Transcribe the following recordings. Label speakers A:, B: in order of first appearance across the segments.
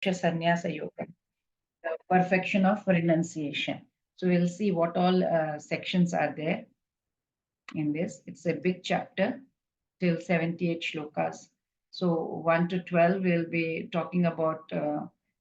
A: Moksha Sannyasa Yoga, the perfection of renunciation. So we'll see what all sections are there in this. It's a big chapter till 78 shlokas. So 1 to 12, we'll be talking about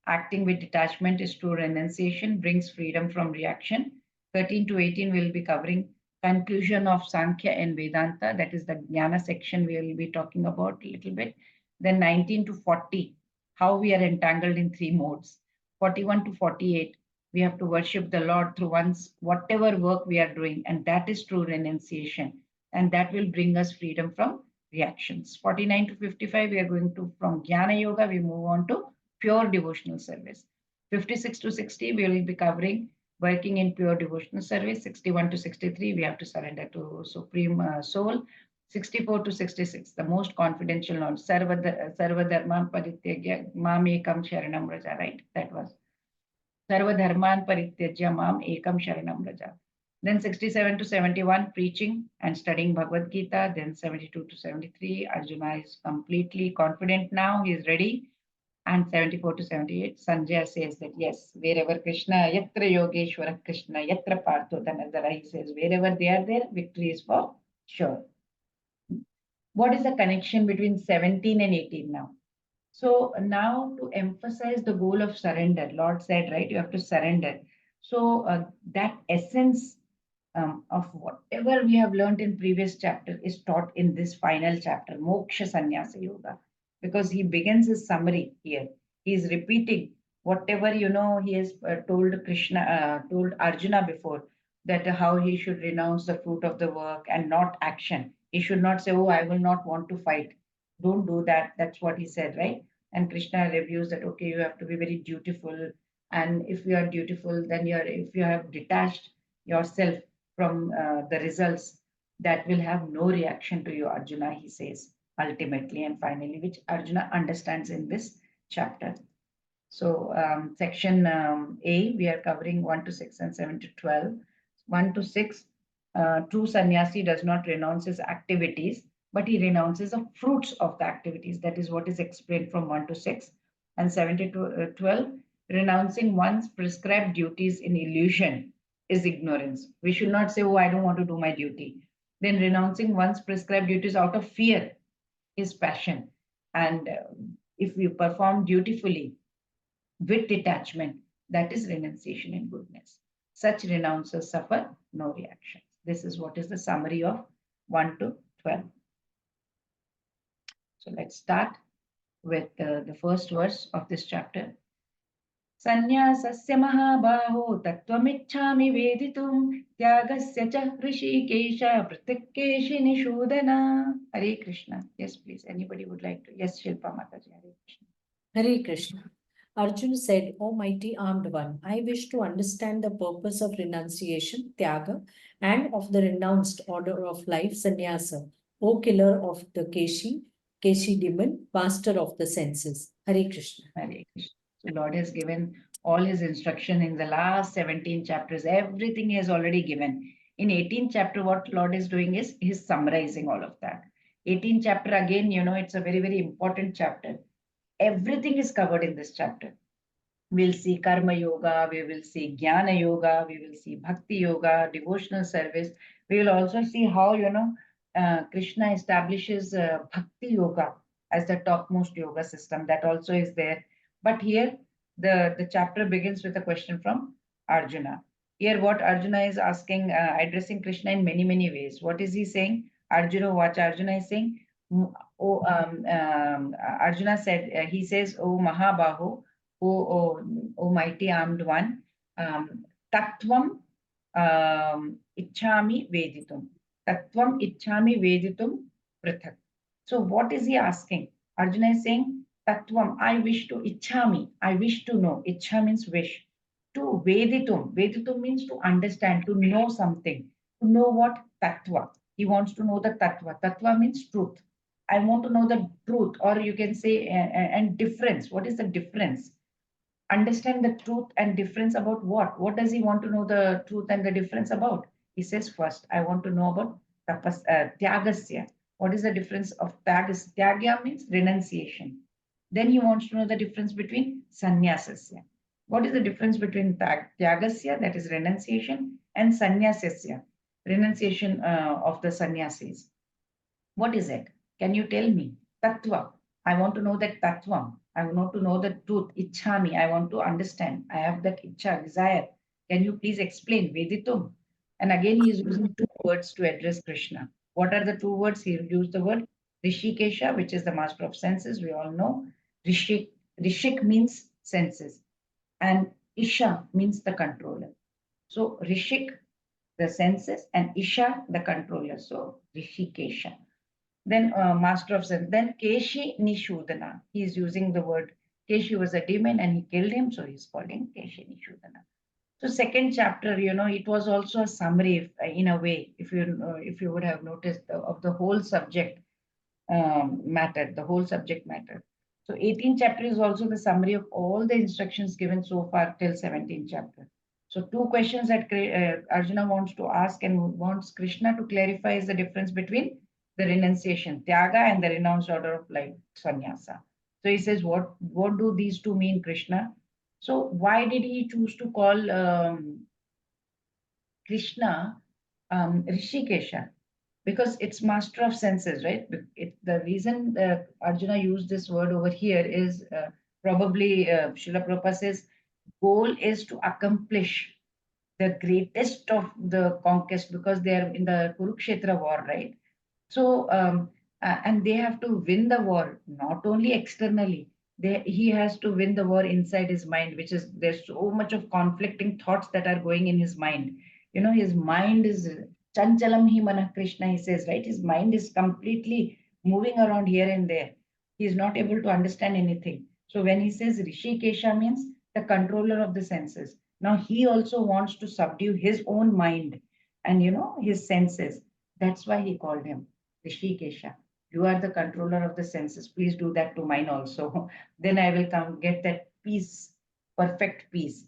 A: acting with detachment is true renunciation, brings freedom from reaction. 13 to 18, we'll be covering conclusion of Sankhya and Vedanta. That is the Jnana section we'll be talking about a little bit. Then 19 to 40, how we are entangled in three modes. 41 to 48, we have to worship the Lord through whatever work we are doing, and that is true renunciation, and that will bring us freedom from reactions. 49 to 55, we are going to, from Jnana Yoga, we move on to pure devotional service. 56 to 60, we will be covering working in pure devotional service. 61 to 63, we have to surrender to Supreme Soul. 64 to 66, the most confidential knowledge, Sarva Dharman Parityagya Mam Ekam Sharanam Raja, right? That was Sarva Dharman Parityajya Mam Ekam Sharanam Raja. Then 67 to 71, preaching and studying Bhagavad Gita. Then 72 to 73, Arjuna is completely confident now, he is ready. And 74 to 78, Sanjaya says that yes, wherever Krishna, Yatra Yogeshwara Krishna, Yatra Partho Dhanardhara, he says, wherever they are there, victory is for sure. What is the connection between 17 and 18 now? So now to emphasize the goal of surrender, Lord said, right, you have to surrender. So that essence of whatever we have learned in previous chapter is taught in this final chapter, Moksha Sannyasa Yoga, because he begins his summary here. He is repeating whatever, he has told Arjuna before, that how he should renounce the fruit of the work and not action. He should not say, oh, I will not want to fight. Don't do that. That's what he said, right? And Krishna reviews that, okay, you have to be very dutiful. And if you are dutiful, then if you have detached yourself from the results, that will have no reaction to you, Arjuna, he says, ultimately and finally, which Arjuna understands in this chapter. So section A, we are covering 1 to 6 and 7 to 12. 1 to 6, true sannyasi does not renounce his activities, but he renounces the fruits of the activities. That is what is explained from 1 to 6. And 7 to 12, renouncing one's prescribed duties in illusion is ignorance. We should not say, oh, I don't want to do my duty. Then renouncing one's prescribed duties out of fear is passion. And if we perform dutifully with detachment, that is renunciation and goodness. Such renouncers suffer no reactions. This is what is the summary of 1 to 12. So let's start with the first verse of this chapter. Sannyasasya mahabaho tattvamichhami veditum tyagasya cha hrishikesha pratikkeshi nishudana. Hare Krishna. Yes, please. Anybody would like to? Yes, Shilpa Mataji. Hare Krishna.
B: Hare Krishna. Arjuna said, O mighty armed one, I wish to understand the purpose of renunciation, tyaga, and of the renounced order of life, sannyasa, O killer of the Keshi demon, master of the senses. Hare Krishna.
A: Hare Krishna. So Lord has given all his instruction in the last 17 chapters. Everything he has already given. In 18th chapter, what Lord is doing is he's summarizing all of that. 18th chapter, again, it's a very, very important chapter. Everything is covered in this chapter. We'll see Karma Yoga, we will see Jnana Yoga, we will see Bhakti Yoga, devotional service. We will also see how, Krishna establishes Bhakti Yoga as the topmost yoga system. That also is there. But here, the chapter begins with a question from Arjuna. Here, what Arjuna is asking, addressing Krishna in many, many ways. What is he saying? What Arjuna is saying? Arjuna said, he says, O Mahabahu, O mighty armed one, Tattvam Ichhami Veditum. Tattvam Ichhami Veditum Prithak. So what is he asking? Arjuna is saying, Tattvam, I wish to, Ichhami, I wish to know. Ichha means wish. To Veditum. Veditum means to understand, to know something. To know what? Tattva. He wants to know the Tattva. Tattva means truth. I want to know the truth, or you can say, and difference. What is the difference? Understand the truth and difference about what? What does he want to know the truth and the difference about? He says, first, I want to know about tyagasya. What is the difference of tyagas? Tyagya means renunciation. Then he wants to know the difference between sannyasasya. What is the difference between tyagasya, that is renunciation, and sannyasasya, renunciation of the sannyasis? What is it? Can you tell me? Tattva. I want to know that tattva. I want to know the truth. Ichhami. I want to understand. I have that ichha, desire. Can you please explain? Veditum. And again, he is using two words to address Krishna. What are the two words? He used the word Rishikesha, which is the master of senses. We all know. Rishik means senses. And Isha means the controller. So Rishik, the senses, and Isha, the controller. So Rishikesha. Then master of sense. Then Keshi Nishudana. He is using the word. Keshi was a demon and he killed him, so he's called him Keshi Nishudana. So second chapter, it was also a summary in a way, if you would have noticed of the whole subject matter, the whole subject matter. So 18th chapter is also the summary of all the instructions given so far till 17th chapter. So two questions that Arjuna wants to ask and wants Krishna to clarify is the difference between the renunciation, tyaga, and the renounced order of life, sannyasa. So he says, what do these two mean, Krishna? So why did he choose to call Krishna Rishikesha? Because it's master of senses, right? The reason Arjuna used this word over here is probably Srila Prabhupada says goal is to accomplish the greatest of the conquest because they are in the Kurukshetra war, right? So and they have to win the war not only externally. He has to win the war inside his mind, which is there's so much of conflicting thoughts that are going in his mind. His mind is chanchalam hi mana Krishna, he says, right? His mind is completely moving around here and there. He is not able to understand anything. So when he says Rishikesha means the controller of the senses. Now he also wants to subdue his own mind and his senses. That's why he called him Rishikesha. You are the controller of the senses. Please do that to mine also. Then I will come get that peace, perfect peace.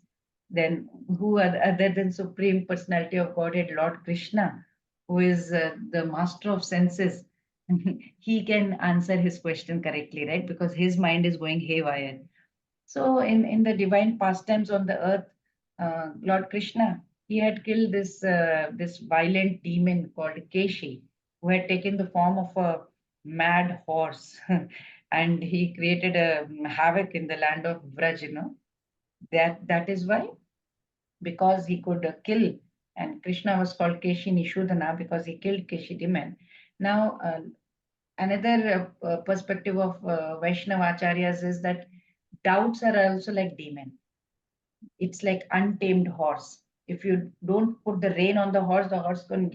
A: Then who other than Supreme Personality of Godhead, Lord Krishna, who is the master of senses, he can answer his question correctly, right? Because his mind is going haywire. So in the divine pastimes on the earth, Lord Krishna, he had killed this violent demon called Keshi, who had taken the form of a mad horse, and he created a havoc in the land of Vraj. That is why, because he could kill, and Krishna was called Keshi Nishudana because he killed Keshi demon. Now another perspective of Vaishnava acharyas is that doubts are also like demon. It's like untamed horse. If you don't put the rein on the horse can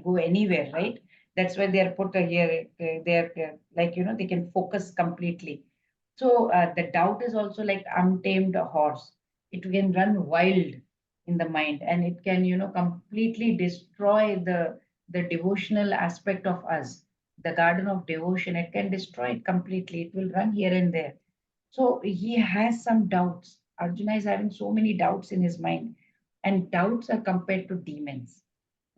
A: go anywhere, right? That's why they are put here. They are like they can focus completely. So the doubt is also like untamed horse. It can run wild in the mind, and it can completely destroy the devotional aspect of us. The garden of devotion, it can destroy it completely. It will run here and there. So he has some doubts. Arjuna is having so many doubts in his mind, and doubts are compared to demons.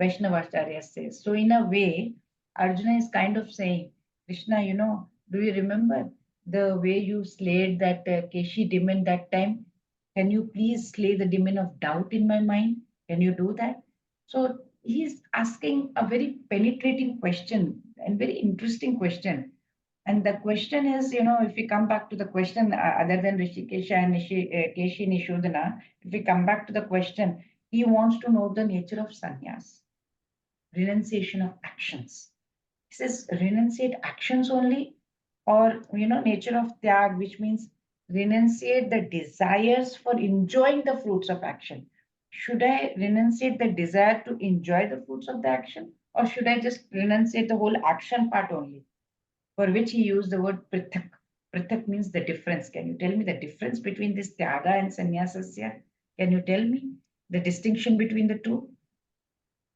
A: Vaishnavacharya says. So, in a way, Arjuna is kind of saying, Krishna, do you remember the way you slayed that Keshi demon that time? Can you please slay the demon of doubt in my mind? Can you do that? So, he's asking a very penetrating question and very interesting question. And the question is, if we come back to the question, other than Rishikesha and Keshi Nishodhana, if we come back to the question, he wants to know the nature of sannyas, renunciation of actions. He says, renunciate actions only, or, nature of tyag, which means renunciate the desires for enjoying the fruits of action. Should I renunciate the desire to enjoy the fruits of the action, or should I just renunciate the whole action part only? For which he used the word prithak. Prithak means the difference. Can you tell me the difference between this tyaga and sannyasasya? Can you tell me the distinction between the two?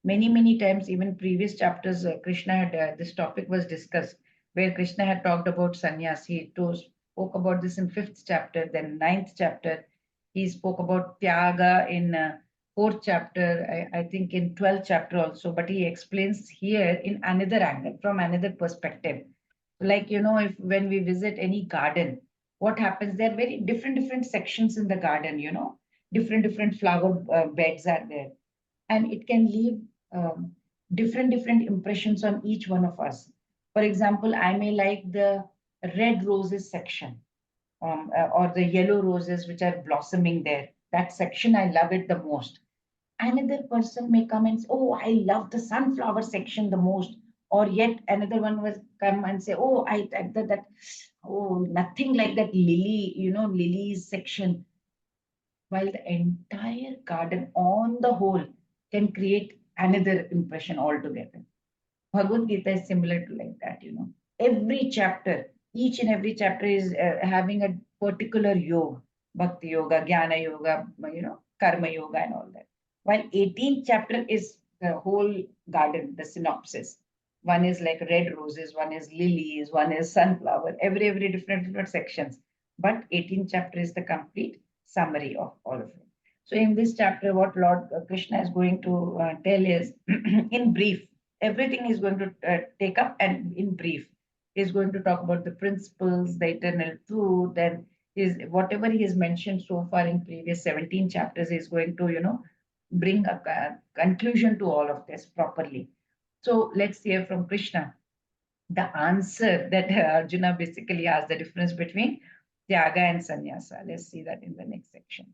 A: Many times, even previous chapters, Krishna had this topic was discussed, where Krishna had talked about sannyas. He spoke about this in 5th chapter, then 9th chapter. He spoke about tyaga in 4th chapter, I think in 12th chapter also, but he explains here in another angle, from another perspective. Like, if when we visit any garden, what happens? There are very different sections in the garden, different flower beds are there, and it can leave different impressions on each one of us. For example, I may like the red roses section, or the yellow roses which are blossoming there. That section, I love it the most. Another person may come and say, oh, I love the sunflower section the most. Or yet another one was come and say, oh, oh, nothing like that lily, lilies section. While the entire garden on the whole can create another impression altogether. Bhagavad Gita is similar to like that, Every chapter, each and every chapter is having a particular yoga, bhakti yoga, jnana yoga, karma yoga, and all that. While 18th chapter is the whole garden, the synopsis. One is like red roses, one is lilies, one is sunflower, every different sections. But 18th chapter is the complete summary of all of it. So in this chapter, what Lord Krishna is going to tell is, in brief, everything is going to take up, and in brief is going to talk about the principles, the eternal truth, and is whatever he has mentioned so far in previous 17 chapters is going to bring a conclusion to all of this properly. So let's hear from Krishna the answer that Arjuna basically asked, the difference between tyaga and sannyasa. Let's see that in the next section.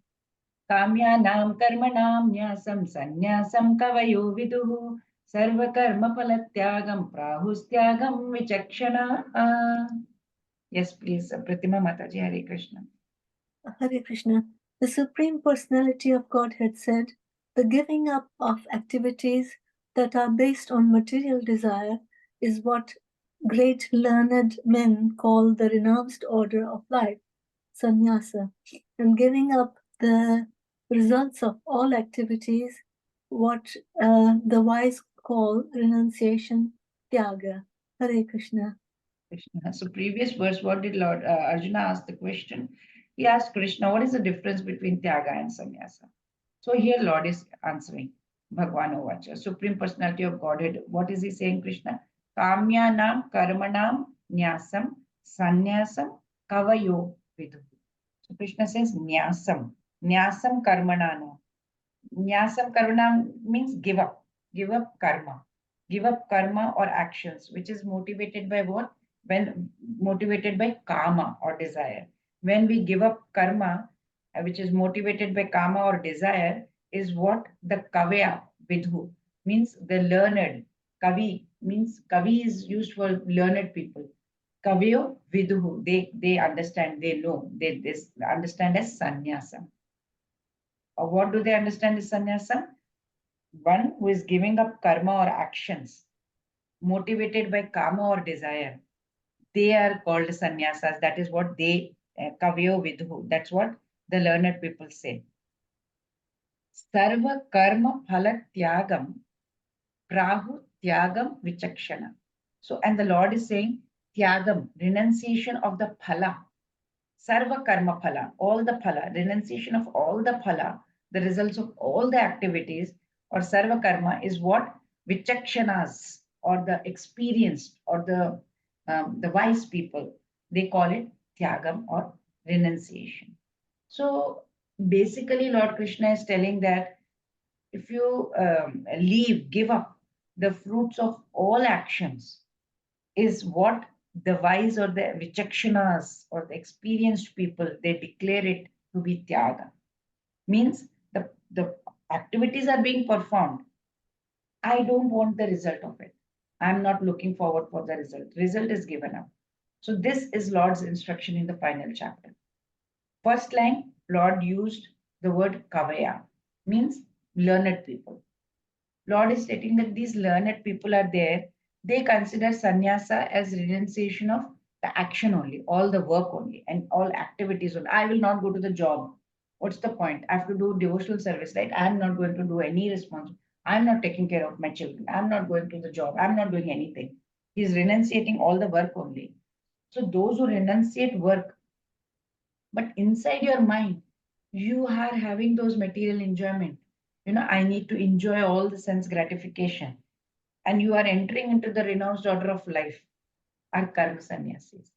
A: काम्यानां कर्मणां न्यासं संन्यासं कवयो विदुः सर्वकर्मफलत्यागं प्राहुस्त्यागं विचक्षणाः. Yes, please, Pratima Mataji. Hare Krishna.
C: Hare Krishna. The Supreme Personality of Godhead said, the giving up of activities that are based on material desire is what great learned men call the renounced order of life, sannyasa, and giving up the results of all activities, what the wise call renunciation, tyaga. Hare Krishna.
A: Krishna. So previous verse, what did Lord Arjuna ask the question? He asked Krishna, what is the difference between tyaga and sannyasa? So here Lord is answering. Bhagwan Ovacha, Supreme Personality of Godhead. What is he saying, Krishna? Kamyanam karmanam nyasam sannyasam kavayo vidu. So Krishna says nyasam. Nyasam karmanana. Nyasam karmanam means give up. Give up karma. Give up karma or actions, which is motivated by what? When motivated by kama or desire. When we give up karma, which is motivated by kama or desire, is what the kavya vidhu means, the learned. Kavi means, kavi is used for learned people. Kavyo vidhu, they understand, they know, they understand as sannyasa. Or what do they understand as sannyasa? One who is giving up karma or actions motivated by kama or desire, they are called sannyasas. That is what they, kavyo vidhu, that's what the learned people say. Sarva karma phala tyagam prahu tyagam vichakshana. So, and the Lord is saying tyagam, renunciation of the phala. Sarva karma phala, all the phala, renunciation of all the phala, the results of all the activities, or sarva karma is what vichakshanas, or the experienced, or the wise people, they call it tyagam or renunciation. So basically, Lord Krishna is telling that if you give up the fruits of all actions, is what the wise or the vichakshanas or the experienced people, they declare it to be tyaga. Means the activities are being performed. I don't want the result of it. I'm not looking forward for the result. Result is given up. So this is Lord's instruction in the final chapter. First line, Lord used the word kavaya, means learned people. Lord is stating that these learned people are there. They consider sannyasa as renunciation of the action only, all the work only, and all activities only. I will not go to the job. What's the point? I have to do devotional service, right? I'm not going to do any response. I'm not taking care of my children. I'm not going to the job. I'm not doing anything. He's renunciating all the work only. So those who renunciate work, but inside your mind, you are having those material enjoyment. I need to enjoy all the sense gratification. And you are entering into the renounced order of life, are karma sannyasis.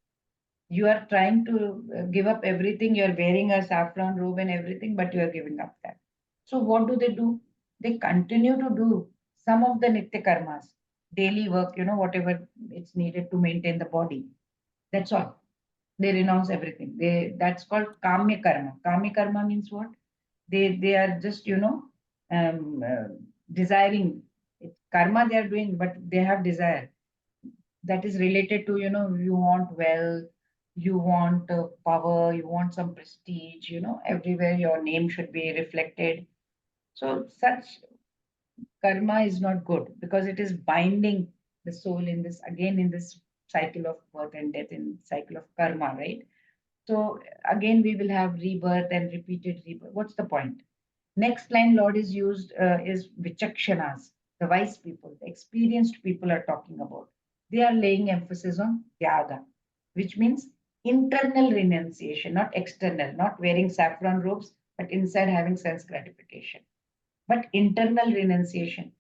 A: You are trying to give up everything. You're wearing a saffron robe and everything, but you are giving up that. So what do? They continue to do some of the nitya karmas, daily work, whatever it's needed to maintain the body. That's all. They renounce everything. That's called kamya karma. Kamya karma means what? They are just desiring. It's karma they are doing, but they have desire that is related to you want wealth, you want power, you want some prestige, everywhere your name should be reflected. So such karma is not good because it is binding the soul in this again in this cycle of birth and death, in cycle of karma, right? So again we will have rebirth and repeated rebirth. What's the point? Next line Lord is used is vichakshanas, the wise people, the experienced people are talking about. They are laying emphasis on tyaga, which means internal renunciation, not external, not wearing saffron robes, but inside having sense gratification. But internal renunciation.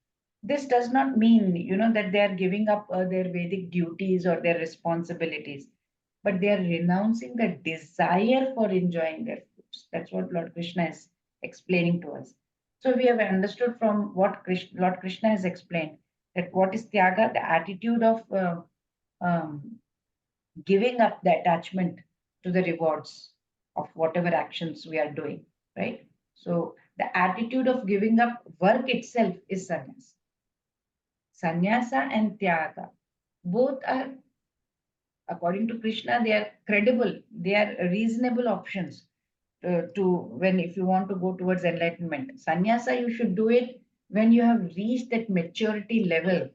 A: This does not mean, that they are giving up their Vedic duties or their responsibilities, but they are renouncing the desire for enjoying their fruits. That's what Lord Krishna is explaining to us. So we have understood from what Lord Krishna has explained that what is tyaga, the attitude of um, giving up the attachment to the rewards of whatever actions we are doing, right? So the attitude of giving up work itself is sannyasa. Sannyasa and tyaga, both are, according to Krishna, they are credible, they are reasonable options to when if you want to go towards enlightenment. Sannyasa, you should do it when you have reached that maturity level.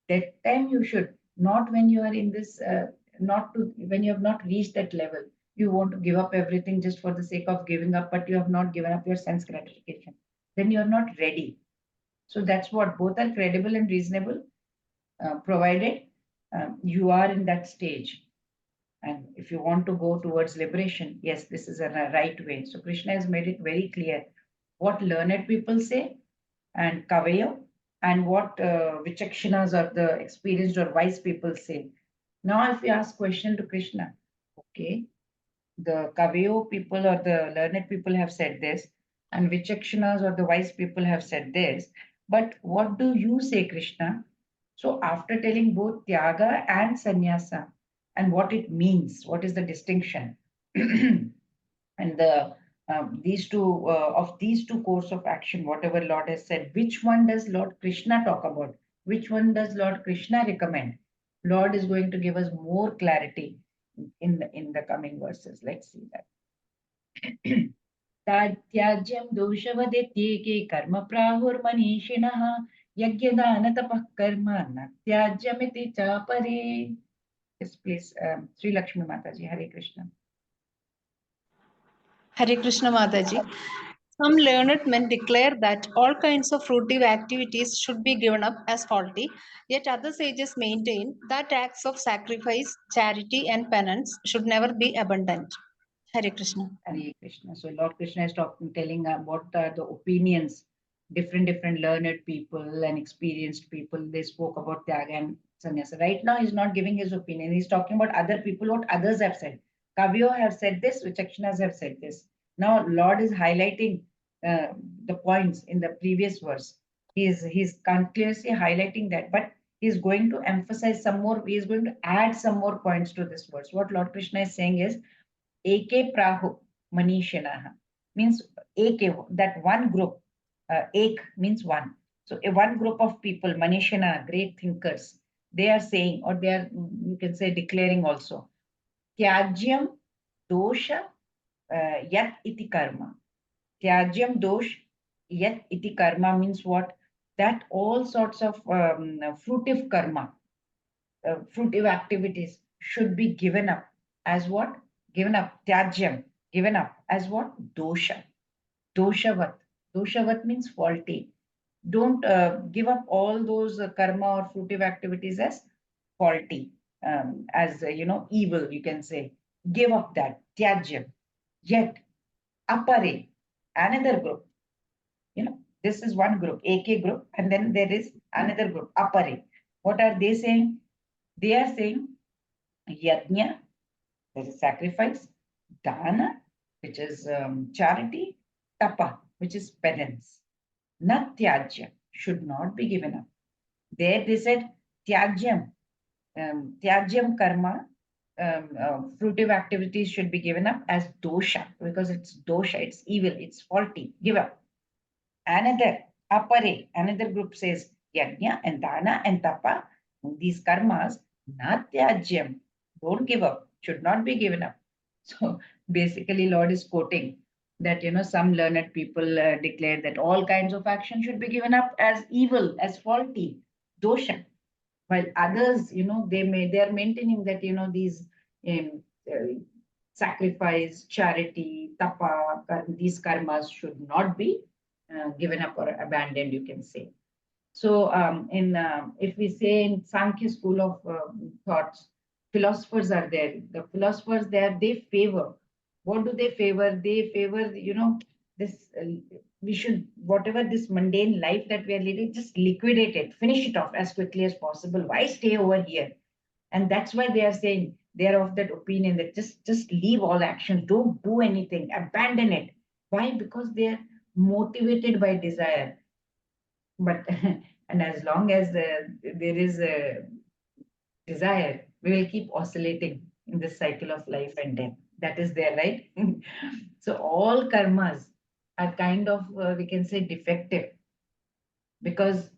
A: That time you should, not when you are in this, not to when you have not reached that level. You want to give up everything just for the sake of giving up, but you have not given up your sense gratification. Then you are not ready. So that's what both are credible and reasonable, provided you are in that stage. And if you want to go towards liberation, yes, this is a right way. So Krishna has made it very clear what learned people say and Kavayo and what Vichakshanas or the experienced or wise people say. Now, if you ask question to Krishna, okay, the Kavayo people or the learned people have said this, and Vichakshanas or the wise people have said this. But what do you say, Krishna? So after telling both Tyaga and Sannyasa and what it means, what is the distinction, and these two of these two course of action, whatever Lord has said, which one does Lord Krishna talk about? Which one does Lord Krishna recommend? Lord is going to give us more clarity in the coming verses. Let's see that. त्याज्यं दोषवदेत्येके कर्म प्राहुर्मनीषिणः यज्ञदानतपः कर्म न त्याज्यमिति चापरे. Yes, please, Sri Lakshmi Mataji, Hare Krishna.
D: Hare Krishna Mataji. Some learned men declare that all kinds of fruitive activities should be given up as faulty, yet other sages maintain that acts of sacrifice, charity, and penance should never be abundant. Hare Krishna.
A: Hare Krishna. So Lord Krishna is telling what are the opinions, different learned people and experienced people. They spoke about Tyaga and Sannyasa. Right now, he's not giving his opinion. He's talking about other people, what others have said. Kavyo have said this, Vichakshanas have said this. Now, Lord is highlighting the points in the previous verse. He's continuously highlighting that, but he's going to emphasize some more. He is going to add some more points to this verse. What Lord Krishna is saying is, Eke Prahu Manishanaha means Eke, that one group. Ek means one. So a one group of people, Manishana, great thinkers, they are saying, or they are, you can say, declaring also, Tyajyam dosha yat iti karma. Tyajyam dosh yat iti karma means what? That all sorts of fruitive karma, fruitive activities should be given up as what? Given up, tyajyam, given up as what? Dosha. Doshavat. Doshavat means faulty. Don't give up all those karma or fruitive activities as faulty, as evil, you can say. Give up that, tyajyam. Yet, apare, another group. This is one group, AK group, and then there is another group, apare. What are they saying? They are saying, yajna, There is sacrifice, dana, which is charity, tapa, which is penance. Natyajya should not be given up. There they said tyajyam, tyajyam karma, fruitive activities should be given up as dosha because it's dosha, it's evil, it's faulty. Give up. Another group says yajna and dana and tapa, these karmas, natyajyam, don't give up, should not be given up. So basically, Lord is quoting that some learned people declare that all kinds of action should be given up as evil, as faulty, dosha, while others, they are maintaining that these um, uh, sacrifice, charity, tapa, these karmas should not be given up or abandoned, you can say. So, in if we say in Sankhya school of thoughts, philosophers are there. The philosophers there, they favor. What do they favor? They favor, this. We should, whatever this mundane life that we are leading, just liquidate it, finish it off as quickly as possible. Why stay over here? And that's why they are saying they are of that opinion that just leave all actions, don't do anything, abandon it. Why? Because they are motivated by desire. But and as long as there is a desire, we will keep oscillating in this cycle of life and death. That is there, right? So all karmas are kind of we can say defective because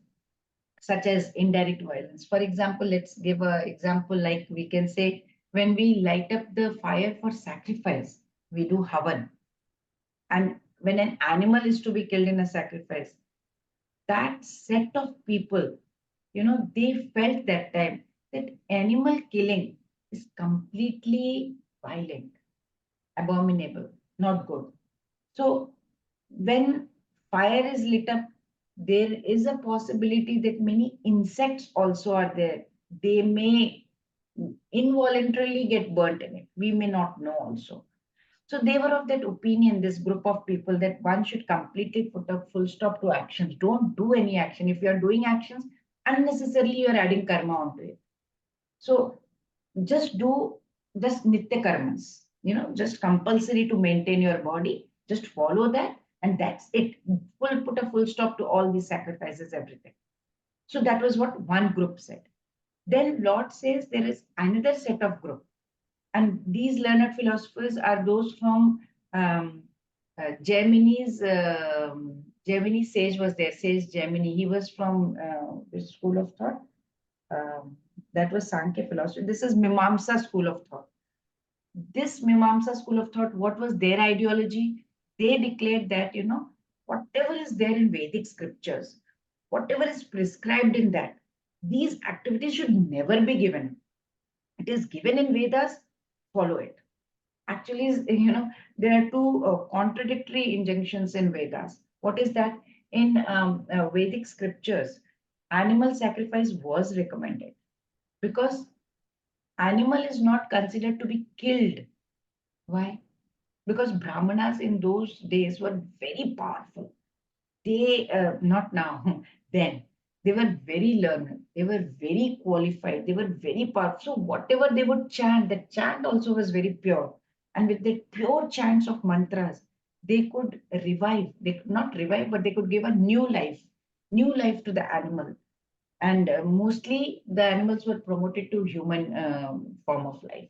A: such as indirect violence. For example, let's give an example like we can say when we light up the fire for sacrifice, we do havan. And when an animal is to be killed in a sacrifice, that set of people, they felt that time that animal killing is completely violent, abominable, not good. So when fire is lit up, there is a possibility that many insects also are there. They may involuntarily get burnt in it. We may not know also. So they were of that opinion, this group of people, that one should completely put a full stop to actions. Don't do any action. If you are doing actions, unnecessarily you are adding karma onto it. So just do just nitya karmas, just compulsory to maintain your body. Just follow that, and that's it. Put a full stop to all these sacrifices, everything. So that was what one group said. Then Lord says there is another set of group, and these learned philosophers are those from Gemini's. Gemini sage was there. Sage Gemini. He was from which school of thought? Um, that was Sankhya philosophy. This is Mimamsa school of thought. This Mimamsa school of thought, what was their ideology? They declared that, whatever is there in Vedic scriptures, whatever is prescribed in that, these activities should never be given. It is given in Vedas, follow it. Actually, there are two contradictory injunctions in Vedas. What is that? In Vedic scriptures, animal sacrifice was recommended because animal is not considered to be killed. Why? Because Brahmanas in those days were very powerful. They, not now, then, they were very learned, they were very qualified, they were very powerful. So, whatever they would chant, the chant also was very pure. And with the pure chants of mantras, they could revive, they could not revive, but they could give a new life to the animal. And mostly the animals were promoted to human form of life.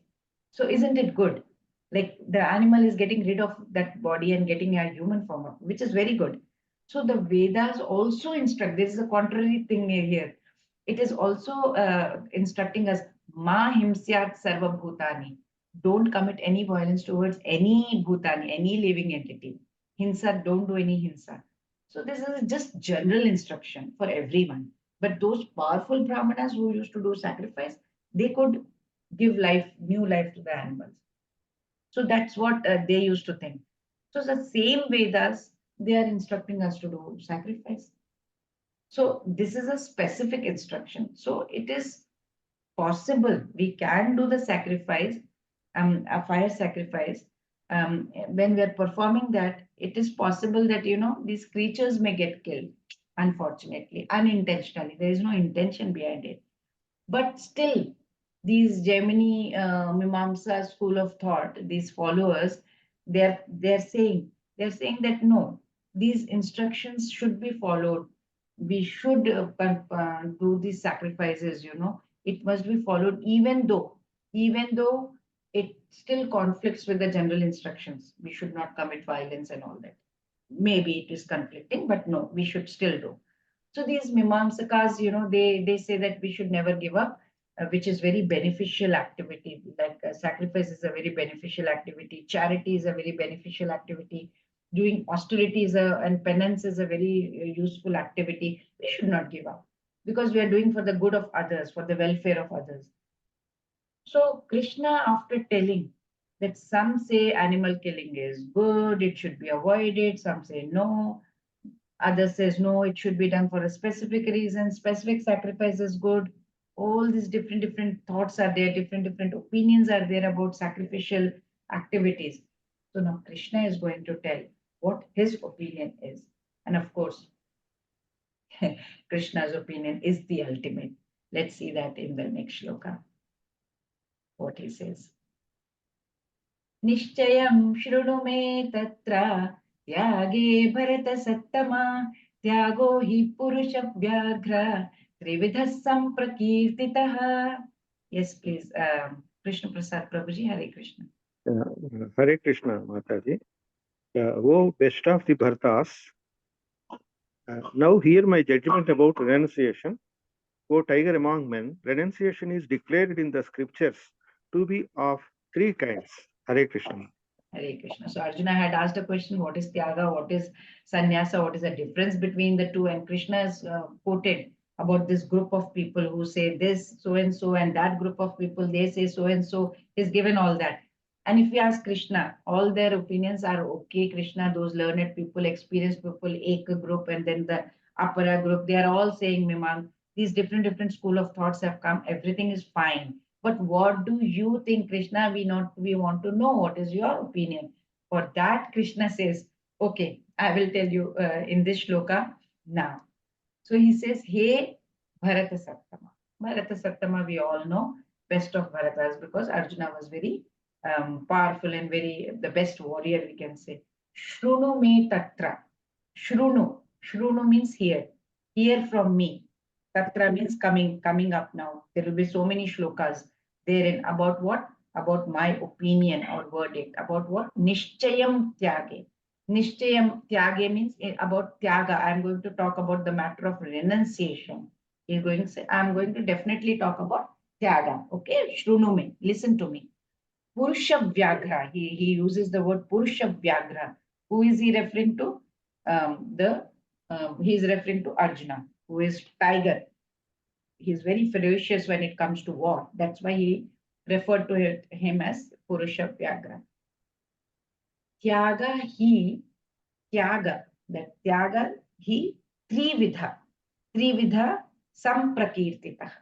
A: So isn't it good? Like the animal is getting rid of that body and getting a human form, which is very good. So the Vedas also instruct. This is a contrary thing here. It is also instructing us, Ma himsyat sarva bhutani. Don't commit any violence towards any bhutani, any living entity. Hinsa, don't do any hinsa. So this is just general instruction for everyone. But those powerful brahmanas who used to do sacrifice, they could give life, new life to the animals. So that's what they used to think. So the same Vedas, they are instructing us to do sacrifice. So this is a specific instruction. So it is possible we can do the sacrifice, a fire sacrifice. When we are performing that, it is possible that these creatures may get killed, unfortunately, unintentionally. There is no intention behind it. But still, these Gemini Mimamsa school of thought, these followers, they're saying that no, these instructions should be followed. We should do these sacrifices. It must be followed, even though it still conflicts with the general instructions. We should not commit violence and all that. Maybe it is conflicting, but no, we should still do. So these mimamsakas, they say that we should never give up, which is very beneficial activity. Like sacrifice is a very beneficial activity. Charity is a very beneficial activity. Doing austerity and penance is a very useful activity. We should not give up because we are doing for the good of others, for the welfare of others. So Krishna, after telling that some say animal killing is good, it should be avoided, some say no, others says no, it should be done for a specific reason, specific sacrifice is good. All these different thoughts are there, different opinions are there about sacrificial activities. So now Krishna is going to tell what his opinion is. And of course, Krishna's opinion is the ultimate. Let's see that in the next shloka, what he says. Nishchayam shruno me tatra tyage bharata sattama त्यागो हि पुरुष व्याघ्र त्रिविध संप्रकीर्तितः. Yes, please. Krishna Prasad Prabhuji, Hare Krishna.
E: Hare Krishna, Mataji. O best of the Bhartas, now hear my judgment about renunciation. O tiger among men, renunciation is declared in the scriptures to be of three kinds. Hare Krishna.
A: Hare Krishna. So Arjuna had asked a question, what is Tyaga, what is Sannyasa, what is the difference between the two? And Krishna has quoted about this group of people who say this, so and so, and that group of people, they say so and so. He's given all that. And if we ask Krishna, all their opinions are okay, Krishna, those learned people, experienced people, Eka group, and then the Apara group, they are all saying, Mimam, these different school of thoughts have come, everything is fine. But what do you think, Krishna? We want to know what is your opinion. For that, Krishna says, okay, I will tell you in this shloka now. So he says, hey, Bharata Sattama. Bharata Sattama, we all know, best of Bharatas, because Arjuna was very powerful and the best warrior, we can say. Shrunu me tatra. Shrunu means hear. Hear from me. Tatra means coming up now. There will be so many shlokas therein about what? About my opinion or verdict. About what? Nishchayam tyage. Nishchayam tyage means about tyaga. I'm going to talk about the matter of renunciation. He's going to say, I'm going to definitely talk about tyaga. Okay, shrunu me, listen to me. Purusha Vyaghra. He uses the word Purusha Vyaghra. Who is he referring to? He is referring to Arjuna, who is tiger. He is very ferocious when it comes to war. That's why he referred to him as Purusha Vyaghra. Tyaga he, tyaga, that tyaga he, trividha samprakirtita.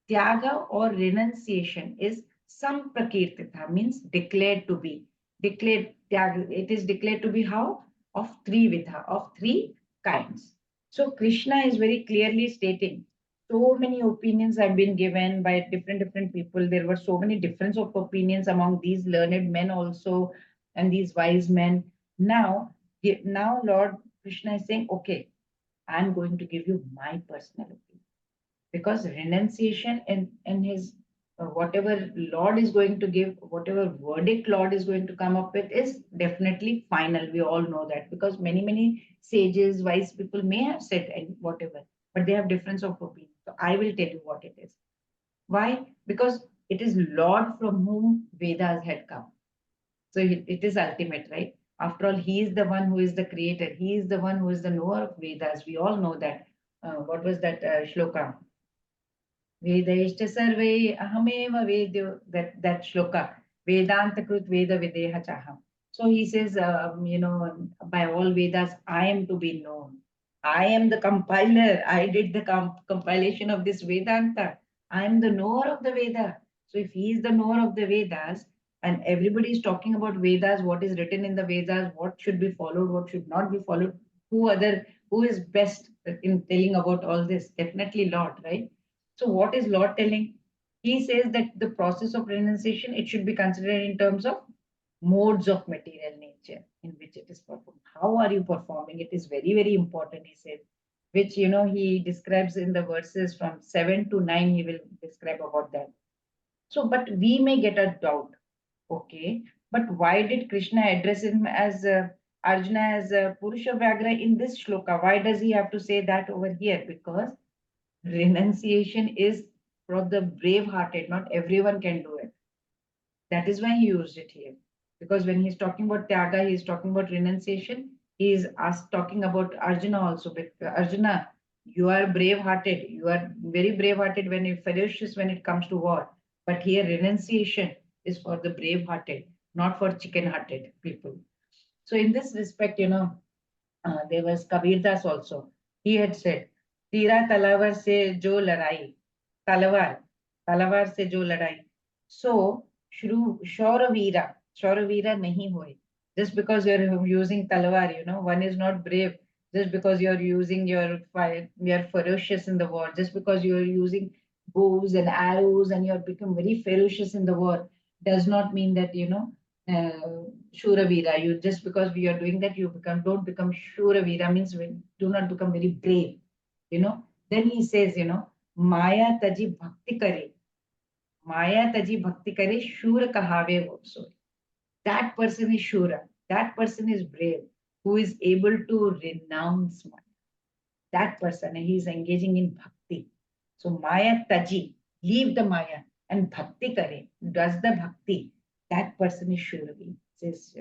A: Tyaga or renunciation is samprakirtita, means declared to be. Declared, it is declared to be how? Of trividha, of three kinds. So Krishna is very clearly stating, so many opinions have been given by different people. There were so many difference of opinions among these learned men also, and these wise men. Now Lord Krishna is saying, okay, I'm going to give you my personal opinion. Because renunciation and his whatever Lord is going to give, whatever verdict Lord is going to come up with is definitely final. We all know that because many sages, wise people may have said whatever, but they have difference of opinion. So I will tell you what it is. Why? Because it is Lord from whom Vedas had come. So it is ultimate, right? After all, he is the one who is the creator. He is the one who is the knower of Vedas. We all know that. What was that shloka? Vedaishta sarve ahameva vedyo, that shloka. Vedanta krut veda videha chaham. So he says, by all Vedas, I am to be known. I am the compiler. I did the compilation of this Vedanta. I am the knower of the Veda. So if he is the knower of the Vedas, and everybody is talking about Vedas, what is written in the Vedas, what should be followed, what should not be followed, who is best in telling about all this? Definitely Lord, right? So what is Lord telling? he says that the process of renunciation, it should be considered in terms of modes of material nature in which it is performed. How are you performing? It is very, very important, he said, which, he describes in the verses from 7 to 9, he will describe about that. So, but we may get a doubt. Okay, but why did Krishna address him as Arjuna as Purusha Vyagra in this shloka? Why does he have to say that over here? Because renunciation is for the brave-hearted. Not everyone can do it. That is why he used it here. Because when he's talking about Tyaga, he's talking about renunciation. He is talking about Arjuna also. But Arjuna, you are brave-hearted. You are very brave-hearted when you're ferocious when it comes to war. But here renunciation is for the brave-hearted, not for chicken-hearted people. So in this respect, there was Kabir Das also. He had said, "Tira talavar se jo ladai, talavar se jo ladai." So, Shauravira nahi hoye. Just because you're using talavar, one is not brave. Just because you're using your fire, you're ferocious in the war. Just because you're using bows and arrows and you're become very ferocious in the war, does not mean that, Shuravira. You just because we are doing that, don't become Shuravira, means do not become very brave. Then he says, Maya taji bhakti kare. Maya taji bhakti kare, Shura kahave also. That person is Shura. That person is brave, who is able to renounce Maya. That person, he is engaging in bhakti. So Maya taji, leave the Maya and bhakti kare, does the bhakti. That person is Shuravi, says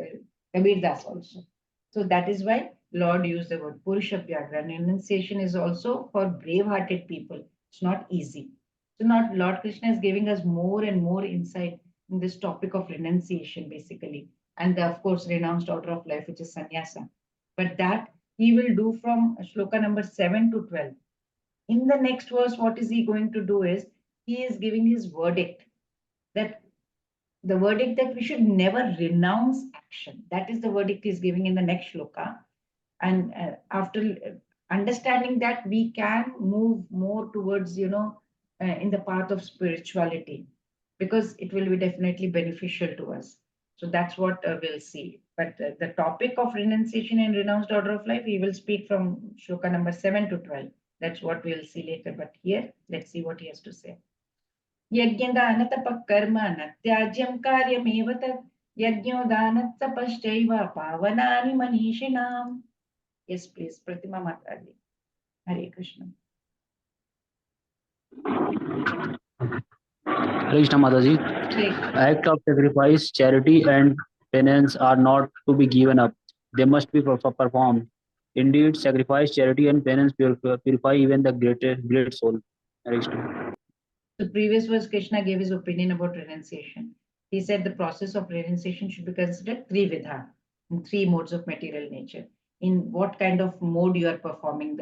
A: Kabir Das also. So that is why Lord used the word Purusha Vyagra. Renunciation is also for brave-hearted people. It's not easy. So not Lord Krishna is giving us more and more insight in this topic of renunciation, basically. And of course, renounced order of life, which is sannyasa. But that he will do from shloka number 7 to 12. In the next verse, what is he going to do is, he is giving his verdict that we should never renounce action. That is the verdict he's giving in the next shloka. And after understanding that, we can move more towards, in the path of spirituality, because it will be definitely beneficial to us. So that's what we'll see. But the topic of renunciation and renounced order of life, we will speak from shloka number 7 to 12. That's what we'll see later. But here, let's see what he has to say. यज्ञदानतपः न त्याज्यं कार्यमेव तत् यज्ञोदानतपश्चैव पावनानि मनीषिणाम्. Yes, please, Pratima Mataji. Hare Krishna.
F: Hare Krishna Mataji. Act of sacrifice, charity, and penance are not to be given up. They must be performed. Indeed, sacrifice, charity, and penance purify even the great soul. Hare Krishna.
A: The previous verse, Krishna gave his opinion about renunciation. He said the process of renunciation should be considered trividha, in 3 modes of material nature. In what kind of mode you are performing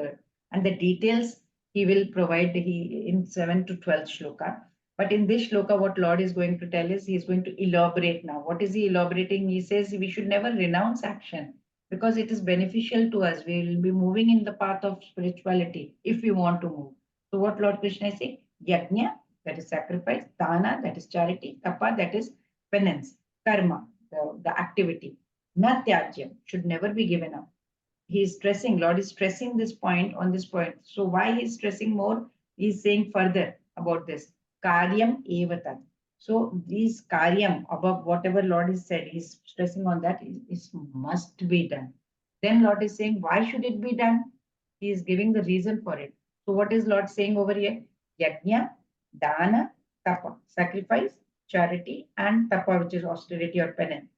A: and the details he will provide in 7 to 12 shloka. But in this shloka, what Lord is going to tell is, he is going to elaborate now. What is he elaborating? He says we should never renounce action because it is beneficial to us. We will be moving in the path of spirituality if we want to move. So what Lord Krishna is saying, yajna, that is sacrifice, dana, that is charity, tapa, that is penance, karma, the activity, na tyajya, should never be given up. He is stressing, Lord is stressing this point on this point. So why he is stressing more? He is saying further about this. Karyam evatat. So these karyam, above whatever Lord has said, he's stressing on that, is must be done. Then Lord is saying, why should it be done? He is giving the reason for it. So what is Lord saying over here? Yajna, dana, tapa, sacrifice, charity, and tapa, which is austerity or penance.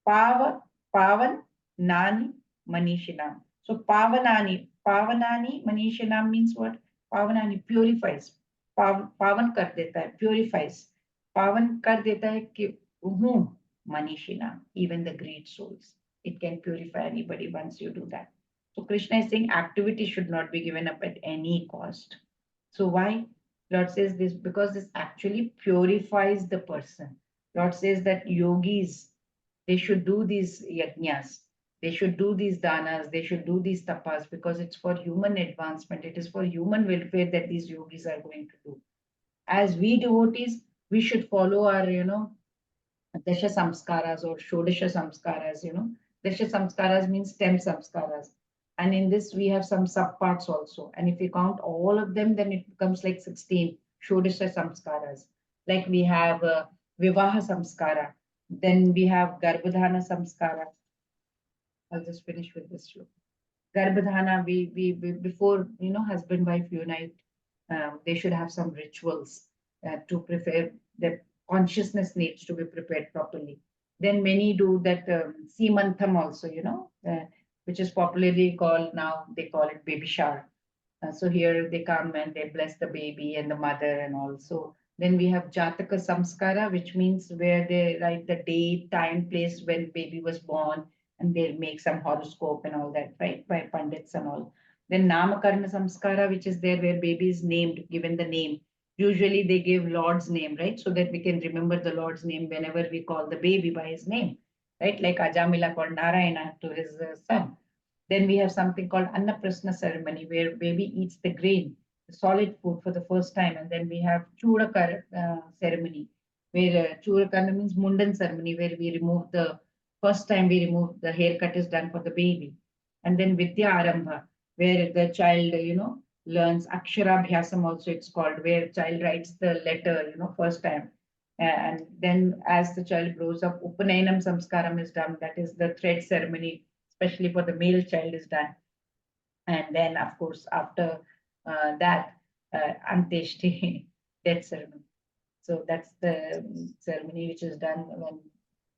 A: Pavan, nani, manishinam. So pavanani manishinam means what? Pavanani purifies. Pavan kar deta hai, purifies. Pavan kar deta hai ki whom? Manishinam, even the great souls. It can purify anybody once you do that. So Krishna is saying activity should not be given up at any cost. So why? Lord says this because this actually purifies the person. Lord says that yogis, they should do these yajnas, they should do these danas, they should do these tapas because it's for human advancement. It is for human welfare that these yogis are going to do. as we devotees, we should follow our, Dasha Samskaras or Shodasha Samskaras, Dasha Samskaras means 10 Samskaras. And in this, we have some subparts also. And if you count all of them, then it becomes like 16 Shodasha Samskaras. Like we have Vivaha Samskara, then we have Garbhadhana Samskara. I'll just finish with this. Garbhadhana, we before, husband wife unite, they should have some rituals to prepare. The consciousness needs to be prepared properly. Then many do that Seemantham also, which is popularly called now, they call it baby shower. So here they come and they bless the baby and the mother and all. So then we have Jataka Samskara, which means where they write the date, time, place when baby was born, and they make some horoscope and all that, right? By Pandits and all. Then Namakarna Samskara, which is there where baby is named, given the name. Usually they give Lord's name, right? So that we can remember the Lord's name whenever we call the baby by his name, right? Like Ajamila called Narayana to his son. Then we have something called Annaprasna ceremony, where baby eats the grain, the solid food for the first time. And then we have Chudakar ceremony, where Chudakarna means Mundan ceremony, where we remove the first time we remove the haircut is done for the baby. And then Vidya Arambha, where the child, learns Aksharabhyasam also it's called, where child writes the letter, first time. And then as the child grows up, Upanayanam Samskaram is done, that is the thread ceremony, especially for the male child is done. And then, of course, after that, Anteshti, death ceremony. So that's the ceremony which is done when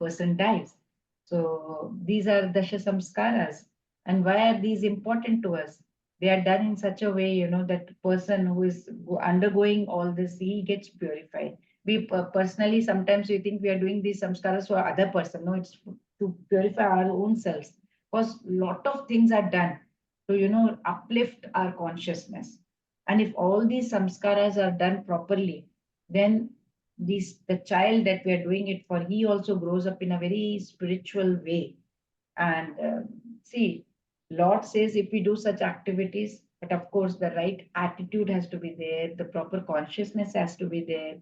A: person dies. So these are Dasha Samskaras. And why are these important to us? They are done in such a way, that the person who is undergoing all this, he gets purified. We personally, sometimes we think we are doing these samskaras for other person. No, it's to purify our own selves. Because lot of things are done to, uplift our consciousness. And if all these samskaras are done properly, then the child that we are doing it for, he also grows up in a very spiritual way. And see, Lord says if we do such activities, but of course the right attitude has to be there, the proper consciousness has to be there.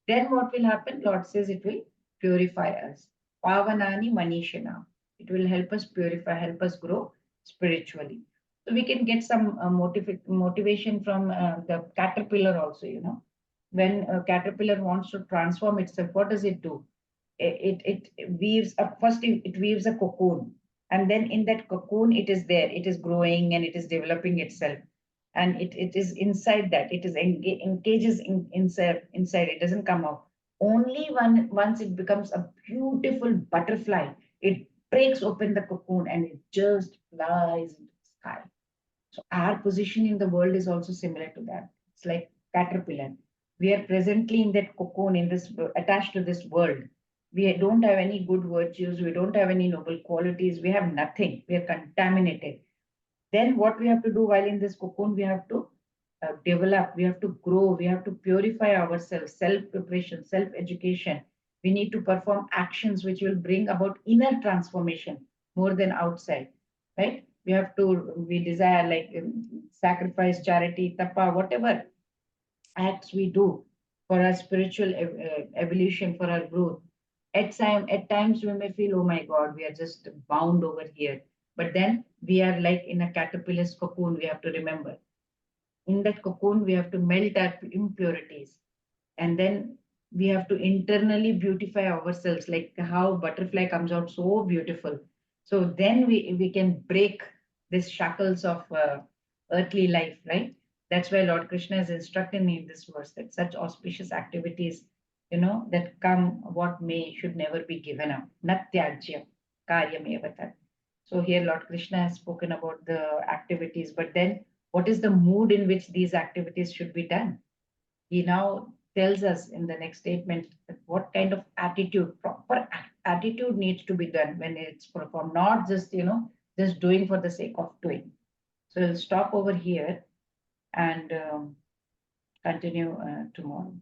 A: Then what will happen? Lord says it will purify us. Pavanani Manishana. It will help us purify, help us grow spiritually. So we can get some motivation from the caterpillar also, When a caterpillar wants to transform itself, what does it do? It weaves up, first it weaves a cocoon. And then in that cocoon, it is there, it is growing and it is developing itself. And it is inside that, it is engages inside, it doesn't come out. Only once it becomes a beautiful butterfly, it breaks open the cocoon and it just flies into the sky. So our position in the world is also similar to that. It's like caterpillar. We are presently in that cocoon, in this attached to this world. We don't have any good virtues. We don't have any noble qualities. We have nothing. We are contaminated. Then what we have to do while in this cocoon, we have to develop, we have to grow, we have to purify ourselves, self-preparation, self-education. We need to perform actions which will bring about inner transformation more than outside, right? We desire like sacrifice, charity, tapa, whatever acts we do for our spiritual evolution, for our growth. At times we may feel, oh my God, we are just bound over here. But then we are like in a caterpillar's cocoon, we have to remember. In that cocoon, we have to melt our impurities. And then we have to internally beautify ourselves, like how butterfly comes out so beautiful. So then we can break these shackles of earthly life, right? That's why Lord Krishna is instructing me in this verse that such auspicious activities, that come what may should never be given up. Natyajya karyameva. So here Lord Krishna has spoken about the activities, but then what is the mood in which these activities should be done? He now tells us in the next statement that what kind of attitude, proper attitude needs to be done when it's performed, not just, just doing for the sake of doing. So we'll stop over here and continue tomorrow.